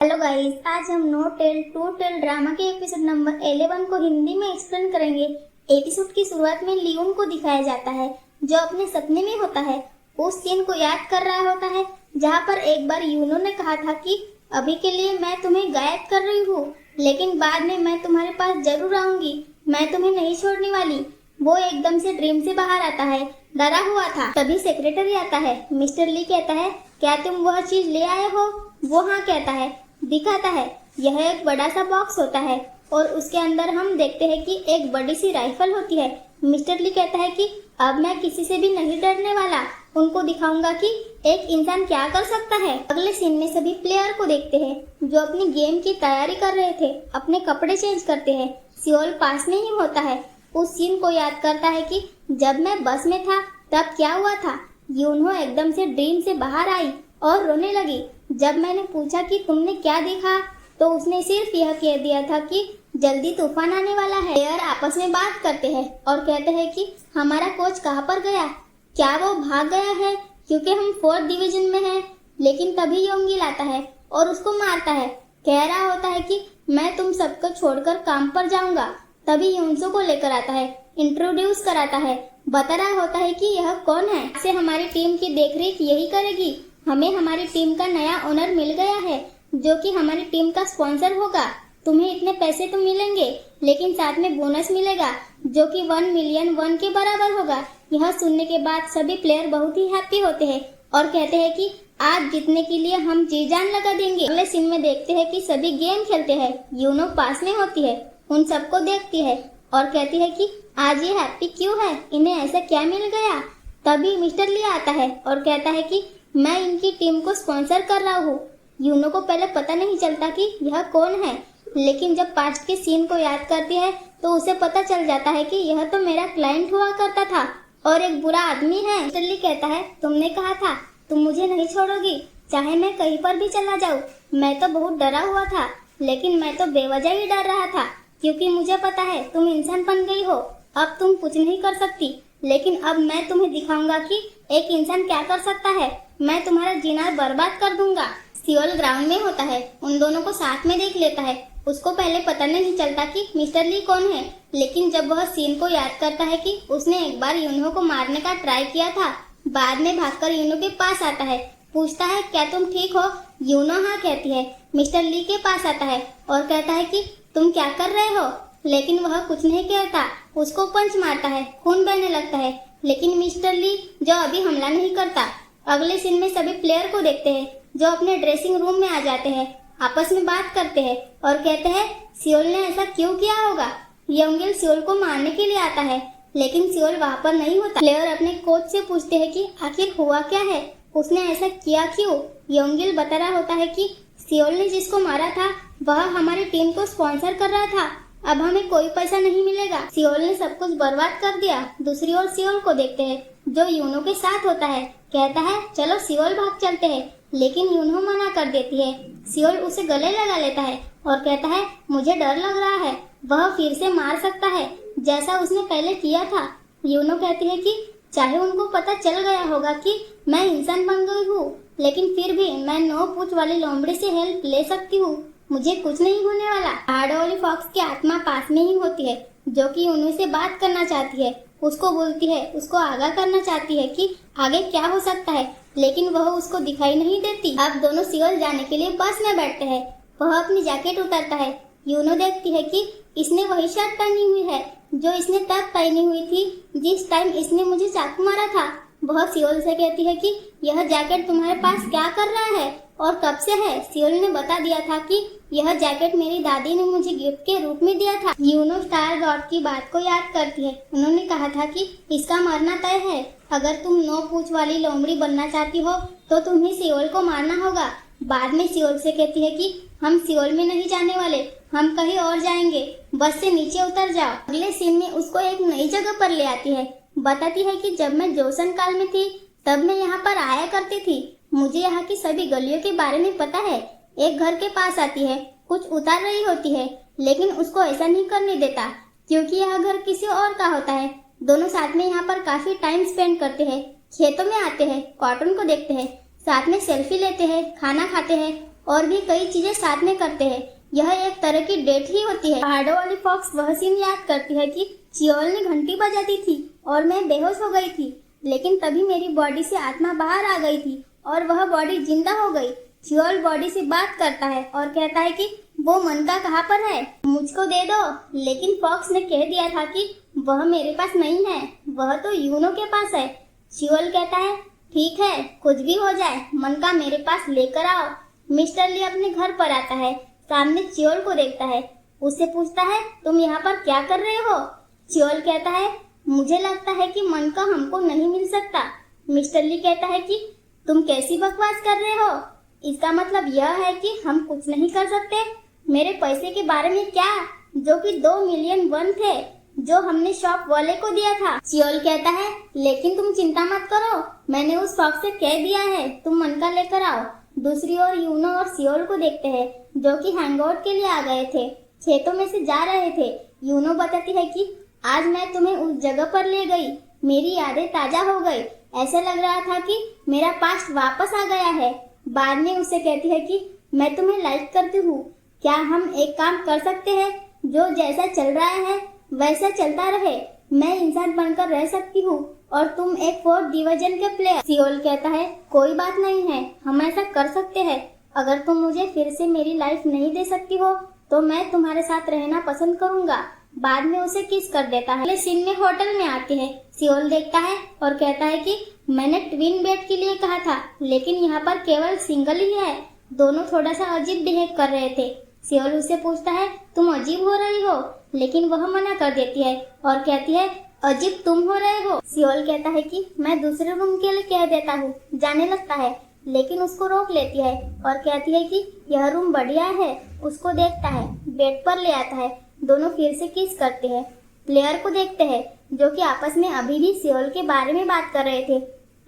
Hello guys, आज हम नो टेल टू टेल ड्रामा के एपिसोड नंबर 11 को हिंदी में एक्सप्लेन करेंगे। एपिसोड की शुरुआत में लियोन को दिखाया जाता है जो अपने सपने में होता है। उस सीन को याद कर रहा होता है जहां पर एक बार यूनो ने कहा था कि अभी के लिए मैं तुम्हें गायब कर रही हूँ, लेकिन बाद में मैं तुम्हारे पास जरूर आऊंगी, मैं तुम्हें नहीं छोड़ने वाली। वो एकदम से ड्रीम से बाहर आता है, डरा हुआ था। तभी सेक्रेटरी आता है। मिस्टर ली कहता है, क्या तुम वह चीज ले आए हो? वो हाँ कहता है। दिखाता है यह एक बड़ा सा बॉक्स होता है और उसके अंदर हम देखते हैं कि एक बड़ी सी राइफल होती है। मिस्टर ली कहता है कि अब मैं किसी से भी नहीं डरने वाला, उनको दिखाऊंगा कि एक इंसान क्या कर सकता है। अगले सीन में सभी प्लेयर को देखते हैं जो अपनी गेम की तैयारी कर रहे थे, अपने कपड़े चेंज करते हैं। सियोल पास में ही होता है। उस सीन को याद करता है कि जब मैं बस में था तब क्या हुआ था। यूनो एकदम से ड्रीम से बाहर आई और रोने लगी। जब मैंने पूछा कि तुमने क्या देखा तो उसने सिर्फ यह कह दिया था कि जल्दी तूफान आने वाला है। प्लेयर आपस में बात करते हैं और कहते हैं कि हमारा कोच कहाँ पर गया, क्या वो भाग गया है क्योंकि हम 4th डिवीजन में हैं। लेकिन तभी योंगिल आता है और उसको मारता है। कह रहा होता है कि मैं तुम सबको छोड़कर काम पर जाऊंगा। तभी यूनसो को लेकर आता है, इंट्रोड्यूस कराता है, बता रहा होता है कि यह कौन है। से हमारी टीम की देखरेख यही करेगी। हमें हमारी टीम का नया ओनर मिल गया है जो कि हमारी टीम का स्पॉन्सर होगा। तुम्हें इतने पैसे तो मिलेंगे लेकिन साथ में बोनस मिलेगा जो कि 1 मिलियन वन के बराबर होगा। यह सुनने के बाद सभी प्लेयर बहुत ही हैप्पी होते हैं और कहते हैं कि आज जीतने के लिए हम जी जान लगा देंगे। अगले सीन में देखते हैं कि सभी गेम खेलते हैं। यूनो पास में होती है, उन सबको देखती है और कहती है कि आज ये हैप्पी क्यों है, इन्हें ऐसा क्या मिल गया। तभी मिस्टर ली आता है और कहता है कि मैं इनकी टीम को स्पॉन्सर कर रहा हूँ। यूनो को पहले पता नहीं चलता कि यह कौन है, लेकिन जब पास्ट के सीन को याद करती है तो उसे पता चल जाता है कि यह तो मेरा क्लाइंट हुआ करता था और एक बुरा आदमी है। मिस्टर ली कहता है, तुमने कहा था तुम मुझे नहीं छोड़ोगी चाहे मैं कहीं पर भी चला जाऊँ। मैं तो बहुत डरा हुआ था, लेकिन मैं तो बेवजह ही डर रहा था क्योंकि मुझे पता है तुम इंसान बन गई हो। अब तुम कुछ नहीं कर सकती, लेकिन अब मैं तुम्हें दिखाऊंगा कि एक इंसान क्या कर सकता है। मैं तुम्हारा जीना बर्बाद कर दूंगा। सियोल ग्राउंड में होता है, उन दोनों को साथ में देख लेता है। उसको पहले पता नहीं चलता कि मिस्टर ली कौन है, लेकिन जब वह सीन को याद करता है कि उसने एक बार यूनो को मारने का ट्राई किया था। बाद में भागकर यूनो के पास आता है, पूछता है क्या तुम ठीक हो। यूनो हाँ कहती है। मिस्टर ली के पास आता है और कहता है कि तुम क्या कर रहे हो, लेकिन वह कुछ नहीं कहता। उसको पंच मारता है, खून बहने लगता है, लेकिन मिस्टर ली जो अभी हमला नहीं करता। अगले सीन में सभी प्लेयर को देखते हैं जो अपने ड्रेसिंग रूम में आ जाते हैं, आपस में बात करते हैं और कहते हैं सियोल ने ऐसा क्यों किया होगा। योंगिल सियोल को मारने के लिए आता है, लेकिन सियोल वहाँ पर नहीं होता। प्लेयर अपने कोच से पूछते हैं कि आखिर हुआ क्या है, उसने ऐसा किया क्यों। योंगिल बता रहा होता है कि सियोल ने जिसको मारा था वह हमारी टीम को स्पॉन्सर कर रहा था, अब हमें कोई पैसा नहीं मिलेगा। सियोल ने सब कुछ बर्बाद कर दिया। दूसरी ओर सियोल को देखते हैं जो यूनो के साथ होता है, कहता है चलो सियोल भाग चलते हैं, लेकिन यूनो मना कर देती है। सियोल उसे गले लगा लेता है और कहता है मुझे डर लग रहा है, वह फिर से मार सकता है जैसा उसने पहले किया था। यूनो कहती है कि चाहे उनको पता चल गया होगा कि मैं इंसान बन गई हूँ, लेकिन फिर भी मैं 9 पूंछ वाली लोमड़ी से हेल्प ले सकती हूँ, मुझे कुछ नहीं होने वाला। पहाड़ों वाली फॉक्स की आत्मा पास में ही होती है जो कि यूनो से बात करना चाहती है, उसको बोलती है, उसको आगाह करना चाहती है कि आगे क्या हो सकता है, लेकिन वह उसको दिखाई नहीं देती। अब दोनों सियोल जाने के लिए बस में बैठते हैं। वह अपनी जैकेट उतारता है। यूनो देखती है कि इसने वही शर्ट पहनी हुई है जो इसने तब पहनी हुई थी जिस टाइम इसने मुझे चाकू मारा था। वह सियोल से कहती है कि यह जैकेट तुम्हारे पास क्या कर रहा है और कब से है। सियोल ने बता दिया था कि यह जैकेट मेरी दादी ने मुझे गिफ्ट के रूप में दिया था। यूनो स्टार गॉड की बात को याद करती है। उन्होंने कहा था कि इसका मरना तय है, अगर तुम 9 पूंछ वाली लोमड़ी बनना चाहती हो तो तुम्हें सियोल को मारना होगा। बाद में सियोल से कहती है कि हम सियोल में नहीं जाने वाले, हम कहीं और जाएंगे, बस से नीचे उतर जाओ। अगले सीन में उसको एक नई जगह पर ले आती है। बताती है कि जब मैं जोसन काल में थी तब मैं यहाँ पर आया करती थी, मुझे यहाँ की सभी गलियों के बारे में पता है। एक घर के पास आती है, कुछ उतार रही होती है, लेकिन उसको ऐसा नहीं करने देता क्योंकि यह घर किसी और का होता है। दोनों साथ में यहाँ पर काफी टाइम स्पेंड करते हैं, खेतों में आते हैं, कार्टून को देखते हैं, साथ में सेल्फी लेते हैं, खाना खाते हैं और भी कई चीजें साथ में करते हैं। यह एक तरह की डेट ही होती है। पहाड़ों वाली फॉक्स वह सीन याद करती है कि चियोल ने घंटी बजा दी थी और मैं बेहोश हो गई थी, लेकिन तभी मेरी बॉडी से आत्मा बाहर आ गई थी और वह बॉडी जिंदा हो गई। चियोल बॉडी से बात करता है और कहता है कि वो मनका कहाँ पर है, मुझको दे दो। लेकिन फॉक्स ने कह दिया था कि वह मेरे पास नहीं है, वह तो यूनो के पास है। चियोल कहता है ठीक है, कुछ भी हो जाए, मनका मेरे पास लेकर आओ। मिस्टर ली अपने घर पर आता है, सामने चियोल को देखता है, उससे पूछता है तुम यहाँ पर क्या कर रहे हो। चियोल कहता है मुझे लगता है कि मनका हमको नहीं मिल सकता। मिस्टर ली कहता है कि तुम कैसी बकवास कर रहे हो, इसका मतलब यह है कि हम कुछ नहीं कर सकते। मेरे पैसे के बारे में क्या, जो कि 2 मिलियन वन थे जो हमने शॉप वाले को दिया था। चियोल कहता है लेकिन तुम चिंता मत करो, मैंने उस फॉक्स से कह दिया है तुम मनका लेकर आओ। दूसरी ओर यूनो और सियोल को देखते हैं जो कि हैंगआउट के लिए आ गए थे, खेतों में से जा रहे थे। यूनो बताती है कि आज मैं तुम्हें उस जगह पर ले गई, मेरी यादें ताजा हो गई, ऐसा लग रहा था कि मेरा पास्ट वापस आ गया है। बाद में उसे कहती है कि मैं तुम्हें लाइक करती हूँ, क्या हम एक काम कर सकते हैं, जो जैसा चल रहा है वैसा चलता रहे, मैं इंसान बनकर रह सकती हूँ और तुम एक 4th डिवीजन के प्लेयर। सियोल कहता है कोई बात नहीं है, हम ऐसा कर सकते हैं, अगर तुम मुझे फिर से मेरी लाइफ नहीं दे सकती हो तो मैं तुम्हारे साथ रहना पसंद करूंगा। बाद में उसे किस कर देता है। अगले सीन में होटल में आते हैं, सियोल देखता है और कहता है कि मैंने ट्विन बेड के लिए कहा था, लेकिन यहाँ पर केवल सिंगल ही है। दोनों थोड़ा सा अजीब बिहेव कर रहे थे। सियोल उससे पूछता है तुम अजीब हो रही हो, लेकिन वह मना कर देती है और कहती है अजीब तुम हो रहे हो। सियोल कहता है कि मैं दूसरे रूम के लिए कह देता हूँ, जाने लगता है, लेकिन उसको रोक लेती है और कहती है कि यह रूम बढ़िया है। उसको देखता है, बेड पर ले आता है, दोनों फिर से किस करते हैं। प्लेयर को देखते हैं जो कि आपस में अभी भी सियोल के बारे में बात कर रहे थे।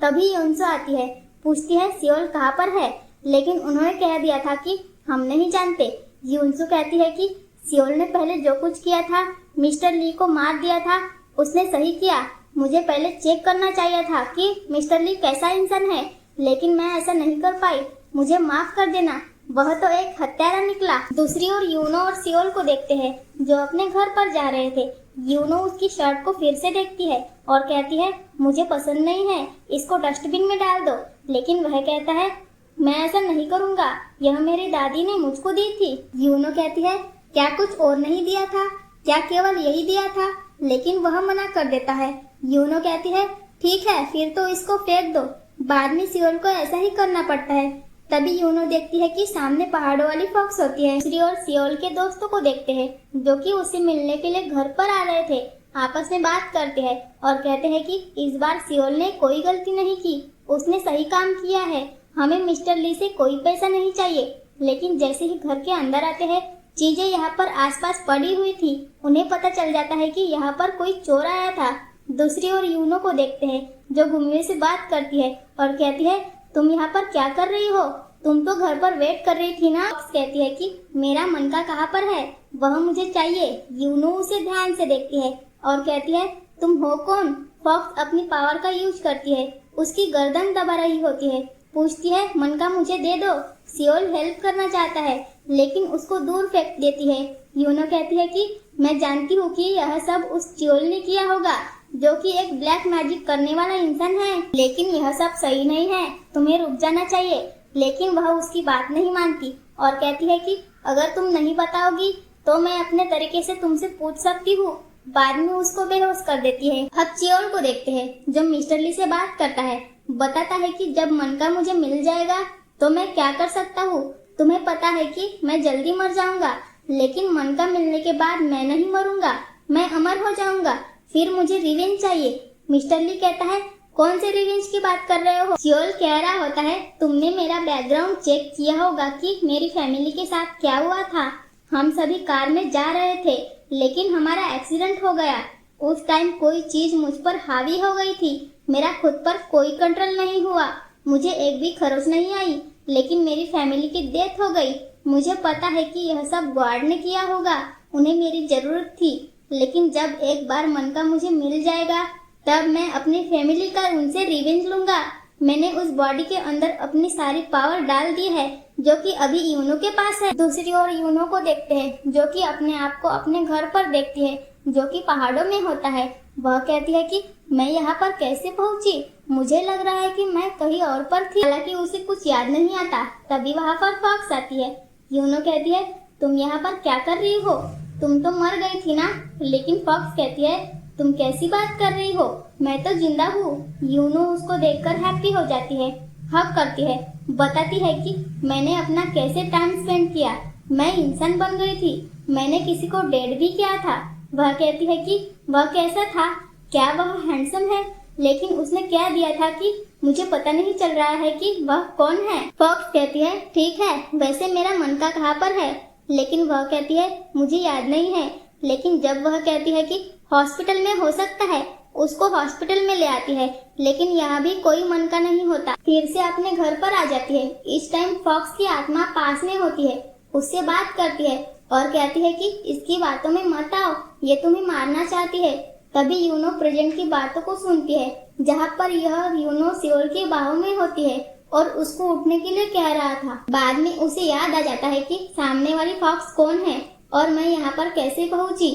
तभी युनसो आती है, पूछती है सियोल कहाँ पर है, लेकिन उन्होंने कह दिया था कि हम नहीं जानते। युनसो कहती है कि सियोल ने पहले जो कुछ किया था, मिस्टर ली को मार दिया था, उसने सही किया। मुझे पहले चेक करना चाहिए था कि मिस्टर ली कैसा इंसान है, लेकिन मैं ऐसा नहीं कर पाई, मुझे माफ कर देना, वह तो एक हत्यारा निकला। दूसरी ओर यूनो और सियोल को देखते हैं जो अपने घर पर जा रहे थे। यूनो उसकी शर्ट को फिर से देखती है और कहती है मुझे पसंद नहीं है, इसको डस्टबिन में डाल दो। लेकिन वह कहता है मैं ऐसा नहीं करूँगा, यह मेरी दादी ने मुझको दी थी। यूनो कहती है क्या कुछ और नहीं दिया था, क्या केवल यही दिया था, लेकिन वह मना कर देता है। यूनो कहती है ठीक है, फिर तो इसको फेंक दो। बाद में सियोल को ऐसा ही करना पड़ता है। तभी यूनो देखती है कि सामने पहाड़ों वाली फॉक्स होती है। दूसरी ओर सियोल के दोस्तों को देखते हैं जो कि उसे मिलने के लिए घर पर आ रहे थे। आपस में बात करते हैं और कहते हैं कि इस बार सियोल ने कोई गलती नहीं की, उसने सही काम किया है, हमें मिस्टर ली से कोई पैसा नहीं चाहिए। लेकिन जैसे ही घर के अंदर आते हैं, चीजें यहाँ पर आसपास पड़ी हुई थी, उन्हें पता चल जाता है कि यहाँ पर कोई चोर आया था। दूसरी ओर यूनो को देखते हैं जो घुंघरू से बात करती है और कहती है तुम यहाँ पर क्या कर रही हो, तुम तो घर पर वेट कर रही थी ना। फॉक्स कहती है कि मेरा मनका कहाँ पर है, वह मुझे चाहिए। यूनो उसे ध्यान से देखती है और कहती है तुम हो कौन। फॉक्स अपनी पावर का यूज करती है, उसकी गर्दन दबा रही होती है, पूछती है मनका मुझे दे दो। सियोल हेल्प करना चाहता है लेकिन उसको दूर फेंक देती है। यूनो कहती है कि मैं जानती हूँ कि यह सब उस चियोल ने किया होगा जो कि एक ब्लैक मैजिक करने वाला इंसान है, लेकिन यह सब सही नहीं है, तुम्हें रुक जाना चाहिए। लेकिन वह उसकी बात नहीं मानती और कहती है कि अगर तुम नहीं बताओगी तो मैं अपने तरीके से तुमसे पूछ सकती हूँ। बाद में उसको बेहोश कर देती है। अब चियोल को देखते हैं जो मिस्टर ली से बात करता है, बताता है कि जब मनका मुझे मिल जाएगा तो मैं क्या कर सकता हूँ। तुम्हें पता है कि मैं जल्दी मर जाऊंगा, लेकिन मनका मिलने के बाद मैं नहीं मरूंगा, मैं अमर हो जाऊंगा, फिर मुझे रिवेंज चाहिए। मिस्टर ली कहता है कौन से रिवेंज की बात कर रहे हो। चियोल कह रहा होता है तुमने मेरा बैकग्राउंड चेक किया होगा कि मेरी फैमिली के साथ क्या हुआ था। हम सभी कार में जा रहे थे लेकिन हमारा एक्सीडेंट हो गया। उस टाइम कोई चीज मुझ पर हावी हो गई थी, मेरा खुद पर कोई कंट्रोल नहीं हुआ, मुझे एक भी खरोच नहीं आई, लेकिन मेरी फैमिली की डेथ हो गई। मुझे पता है कि यह सब गॉड ने किया होगा, उन्हें मेरी जरूरत थी, लेकिन जब एक बार मनका मुझे मिल जाएगा तब मैं अपनी फैमिली का उनसे रिवेंज लूंगा। मैंने उस बॉडी के अंदर अपनी सारी पावर डाल दी है, जो कि अभी यूनो के पास है। दूसरी ओर यूनो को देखते हैं जो कि अपने आप को अपने घर पर देखती है जो कि पहाड़ों में होता है। वह कहती है कि मैं यहाँ पर कैसे पहुंची, मुझे लग रहा है कि मैं कहीं और पर थी। हालांकि उसे कुछ याद नहीं आता। तभी वहाँ पर फॉक्स आती है। यूनो कहती है तुम यहाँ पर क्या कर रही हो, तुम तो मर गई थी ना। लेकिन फॉक्स कहती है तुम कैसी बात कर रही हो, मैं तो जिंदा हूँ। यूनो उसको देखकर हैप्पी हो जाती है, हग करती है, बताती है कि मैंने अपना कैसे टाइम स्पेंड किया, मैं इंसान बन गई थी, मैंने किसी को डेट भी किया था। वह कहती है कि वह कैसा था, क्या वह हैंडसम है, लेकिन उसने क्या दिया था कि मुझे पता नहीं चल रहा है कि वह कौन है। फॉक्स कहती है ठीक है, वैसे मेरा मन का कहाँ पर है, लेकिन वह कहती है मुझे याद नहीं है। लेकिन जब वह कहती है कि हॉस्पिटल में हो सकता है, उसको हॉस्पिटल में ले आती है, लेकिन यहाँ भी कोई मन का नहीं होता। फिर से अपने घर पर आ जाती है। इस टाइम फॉक्स की आत्मा पास में होती है, उससे बात करती है और कहती है कि इसकी बातों में मत आओ, ये तुम्हें मारना चाहती है। तभी यूनो प्रेजेंट की बातों को सुनती है, जहाँ पर यह यूनो सियोल की बाहों में होती है और उसको उठने के लिए कह रहा था। बाद में उसे याद आ जाता है कि सामने वाली फॉक्स कौन है और मैं यहाँ पर कैसे पहुंची।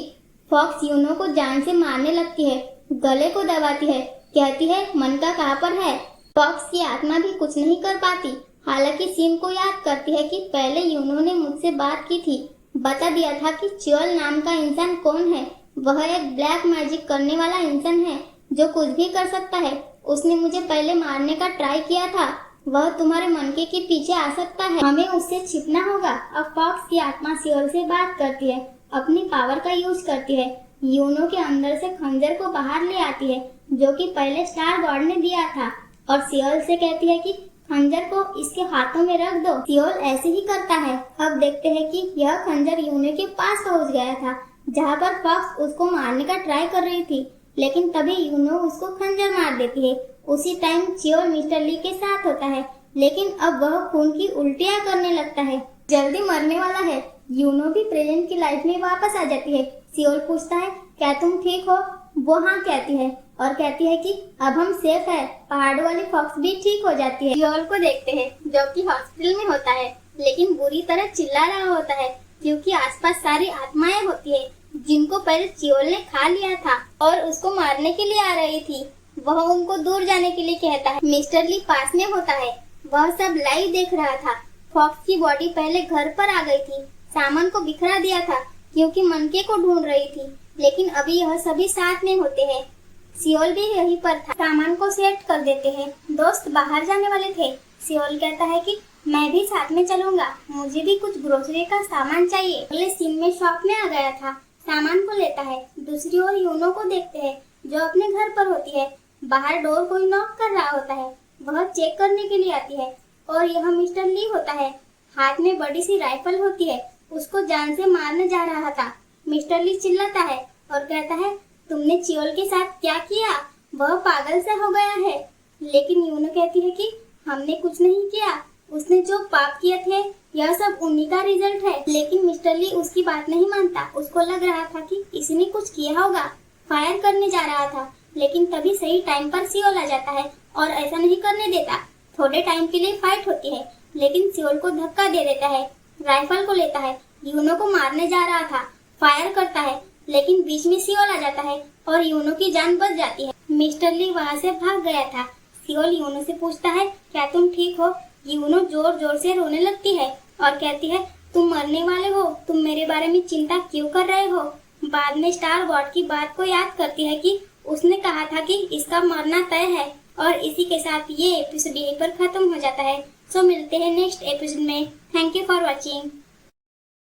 फॉक्स यूनो को जान से मारने लगती है, गले को दबाती है, कहती है मन का कहाँ पर है। फॉक्स की आत्मा भी कुछ नहीं कर पाती। हालांकि सीन को याद करती है कि पहले यूनो ने मुझसे बात की थी, बता दिया था कि चियोल नाम का इंसान कौन है। वह एक ब्लैक मैजिक करने वाला इंसान है जो कुछ भी कर सकता है। उसने मुझे पहले मारने का ट्राई किया था, वह तुम्हारे मनके के पीछे आ सकता है, हमें उससे छिपना होगा। अब फॉक्स की आत्मा सियोल से बात करती है, अपनी पावर का यूज करती है, यूनो के अंदर से खंजर को बाहर ले आती है जो कि पहले स्टार गॉड ने दिया था और सियोल से कहती है कि खंजर को इसके हाथों में रख दो। सियोल ऐसे ही करता है। अब देखते हैं कि यह खंजर यूनो के पास पहुंच गया था, जहाँ पर फॉक्स उसको मारने का ट्राई कर रही थी, लेकिन तभी यूनो उसको खंजर मार देती है। उसी टाइम चियोल मिस्टर ली के साथ होता है, लेकिन अब वह खून की उल्टियाँ करने लगता है, जल्दी मरने वाला है। यूनो भी प्रेजेंट की लाइफ में वापस आ जाती है। सियोल पूछता है क्या तुम ठीक हो, वो हाँ कहती है और कहती है कि अब हम सेफ है। पहाड़ वाली फॉक्स भी ठीक हो जाती है। सियोल को देखते हैं जो कि हॉस्पिटल में होता है, लेकिन बुरी तरह चिल्ला रहा होता है क्योंकि आसपास सारी आत्माएं होती है जिनको पहले चियोल ने खा लिया था और उसको मारने के लिए आ रही थी। वह उनको दूर जाने के लिए कहता है। मिस्टर ली पास में होता है, वह सब लाइव देख रहा था। फॉक्स की बॉडी पहले घर पर आ गई थी, सामान को बिखरा दिया था क्योंकि मनके को ढूंढ रही थी, लेकिन अभी यह सभी साथ में होते हैं। सियोल भी यहीं पर था, सामान को सेट कर देते हैं। दोस्त बाहर जाने वाले थे। सियोल कहता है कि मैं भी साथ में चलूंगा, मुझे भी कुछ ग्रोसरी का सामान चाहिए। अगले सीन में शॉप में आ गया था, सामान को लेता है। दूसरी ओर यूनो को देखते हैं जो अपने घर पर होती है। बाहर डोर कोई नॉक कर रहा होता है, वह चेक करने के लिए आती है और यह मिस्टर ली होता है। हाथ में बड़ी सी राइफल होती है, उसको जान से मारने जा रहा था। मिस्टर ली चिल्लाता है और कहता है तुमने चियोल के साथ क्या किया, वह पागल से हो गया है। लेकिन यूनो कहती है कि हमने कुछ नहीं किया, उसने जो पाप किए थे यह सब उन्हीं का रिजल्ट है। लेकिन मिस्टर ली उसकी बात नहीं मानता। उसको लग रहा था कि किसी ने कुछ किया होगा, फायर करने जा रहा था, लेकिन तभी सही टाइम पर सियोल आ जाता है और ऐसा नहीं करने देता। थोड़े टाइम के लिए फाइट होती है, लेकिन सियोल को धक्का दे देता है, राइफल को लेता है, यूनो को मारने जा रहा था, फायर करता है, लेकिन बीच में सियोल आ जाता है और यूनो की जान बच जाती है। मिस्टर ली वहाँ से भाग गया था। सियोल यूनो से पूछता है क्या तुम ठीक हो। यूनो जोर जोर से रोने लगती है और कहती है तुम मरने वाले हो, तुम मेरे बारे में चिंता क्यों कर रहे हो। बाद में स्टार गॉड की बात को याद करती है कि उसने कहा था कि इसका मरना तय है। और इसी के साथ ये एपिसोड यहीं पर खत्म हो जाता है। सो मिलते हैं नेक्स्ट एपिसोड में। Thank you for watching.